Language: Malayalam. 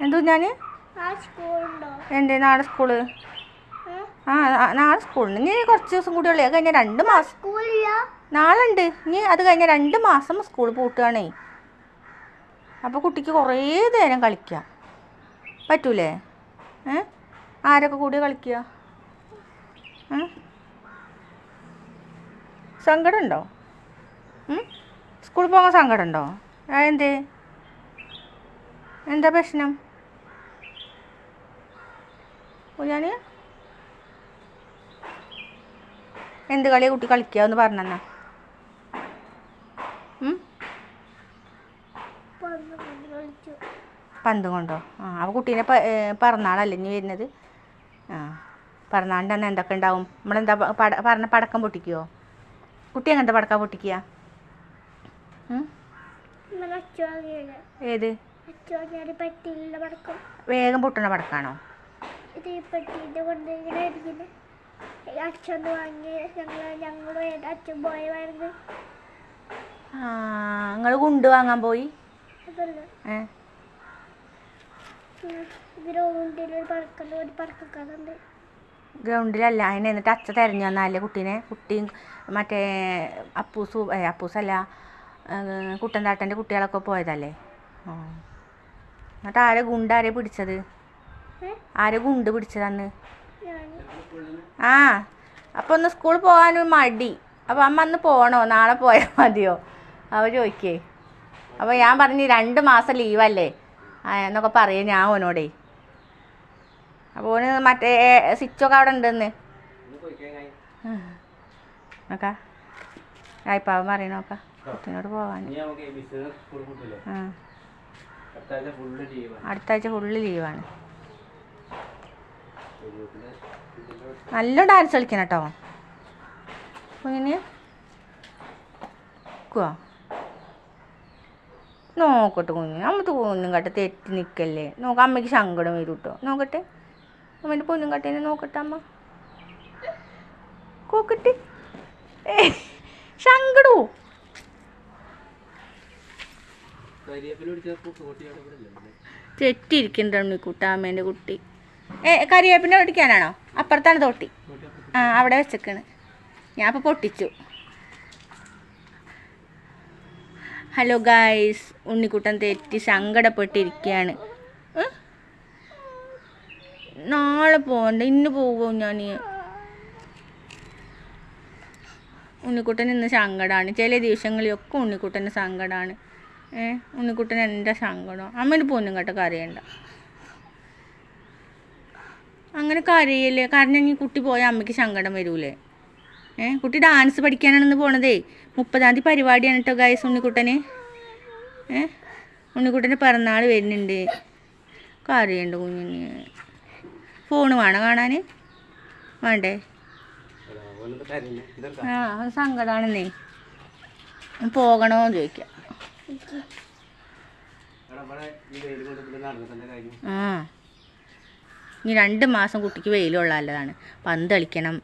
എന്തോ ഞാൻ എന്തേ നാളെ സ്കൂള്? നാളെ സ്കൂളിന് ഇനി കുറച്ച് ദിവസം കൂടി ഉള്ളു. അത് കഴിഞ്ഞ 2 മാസം നാളെ ഉണ്ട്. ഇനി അത് കഴിഞ്ഞ 2 മാസം സ്കൂൾ പൂട്ടുകയാണേ. അപ്പോൾ കുട്ടിക്ക് കുറേ നേരം കളിക്കാം പറ്റൂലേ? ആരൊക്കെ കൂടി കളിക്കുക? സങ്കടമുണ്ടോ? സ്കൂളിൽ പോകാൻ സങ്കടമുണ്ടോ? എന്തേ? എന്താ പ്രശ്നം? ഞാൻ എന്ത് കളിയാണ് കുട്ടി കളിക്കുക എന്ന് പറഞ്ഞെന്നാ? പന്ത് കൊണ്ടോ? അപ്പോൾ കുട്ടീനെ പിറന്നാളല്ലേ ഇനി വരുന്നത്? പിറന്നാളിൻ്റെ അന്ന് എന്തൊക്കെ ഉണ്ടാവും? നമ്മളെന്താ പറഞ്ഞ പടക്കം പൊട്ടിക്കുമോ? കുട്ടി എങ്ങനത്തെ പടക്കം പൊട്ടിക്കുക? ഏത് വേഗം പൊട്ടുന്ന പടക്കാണോ? നിങ്ങൾ ഗുണ്ട് വാങ്ങാൻ പോയി? ഗ്രൗണ്ടിലല്ല, അതിന് എന്നിട്ട് അച്ഛ തിരഞ്ഞു വന്നാലേ കുട്ടീനെ? കുട്ടിയും മറ്റേ അപ്പൂസല്ല കുട്ടൻതാട്ടൻ്റെ കുട്ടികളൊക്കെ പോയതല്ലേ? എന്നിട്ട് ആരെ പിടിച്ചത്? ആരെ ഗുണ്ട് പിടിച്ചതന്ന്? അപ്പോൾ ഒന്ന് സ്കൂളിൽ പോകാനൊരു മടി. അപ്പോൾ അമ്മ അന്ന് പോകണോ നാളെ പോയാൽ മതിയോ അവ ചോദിക്കേ. അപ്പോൾ ഞാൻ പറഞ്ഞു 2 മാസം ലീവല്ലേ എന്നൊക്കെ പറയും ഞാൻ ഓനോടേ. അപ്പോൾ ഓന് മറ്റേ സ്വിച്ചൊക്കെ അവിടെ ഉണ്ടെന്ന് നോക്കാ ആയിപ്പാവൻ പറയണോക്കാ കുട്ടീനോട് പോവാൻ. അടുത്ത ആഴ്ച ഫുള്ള് ലീവാണ്. നല്ല ഡാൻസ് കളിക്കണം കേട്ടോ കുഞ്ഞിന്. നോക്കട്ടെ കുഞ്ഞ്, അമ്മത്തെ പൊന്നും കട്ടെ തെറ്റി നിൽക്കല്ലേ. അമ്മയ്ക്ക് സങ്കടം വരും കേട്ടോ. നോക്കട്ടെ അമ്മേൻ്റെ പൊന്നും കട്ടേനെ നോക്കട്ടെ അമ്മ. നോക്കട്ടെ സങ്കടോ. തെറ്റിയിരിക്കുന്നുണ്ട് കുട്ടാമ്മേൻ്റെ കുട്ടി. കരിവേപ്പിൻ്റെ പൊട്ടിക്കാനാണോ? അപ്പുറത്താണ് തോട്ടി. അവിടെ വെച്ചേക്കാണ്. ഞാൻ ഇപ്പോൾ പൊട്ടിച്ചു. ഹലോ ഗായ്സ്, ഉണ്ണിക്കുട്ടൻ തെറ്റി സങ്കടപ്പെട്ടിരിക്കുകയാണ്. നാളെ പോകണ്ട, ഇന്ന് പോകും ഞാൻ. ഉണ്ണിക്കുട്ടൻ ഇന്ന് സങ്കടമാണ്. ചില ദിവസങ്ങളിലൊക്കെ ഉണ്ണിക്കുട്ടന് സങ്കടമാണ്. ഉണ്ണിക്കുട്ടൻ എൻ്റെ സങ്കടം. അമ്മേൻ്റെ പൊന്നും കേട്ട കരയണ്ട. അങ്ങനെ കരയല്ലേ, കാരണം ഇനി കുട്ടി പോയാൽ അമ്മയ്ക്ക് സങ്കടം വരൂലേ? കുട്ടി ഡാൻസ് പഠിക്കാനാണെന്ന് പോണതേ. 30-ാം തീയതി പരിപാടിയാണ് കേട്ടോ ഗൈസ് ഉണ്ണിക്കുട്ടന്. ഉണ്ണിക്കുട്ടൻ്റെ പിറന്നാൾ വരുന്നുണ്ട്. കരയുണ്ട് കുഞ്ഞിന്. ഫോണ് വേണം കാണാൻ? വേണ്ടേ? സങ്കടമാണെന്നേ. പോകണോന്ന് ചോദിക്കാം. ഇനി 2 മാസം കുട്ടിക്ക് വെയിലുള്ളതാണ്. പന്ത് കളിക്കണം.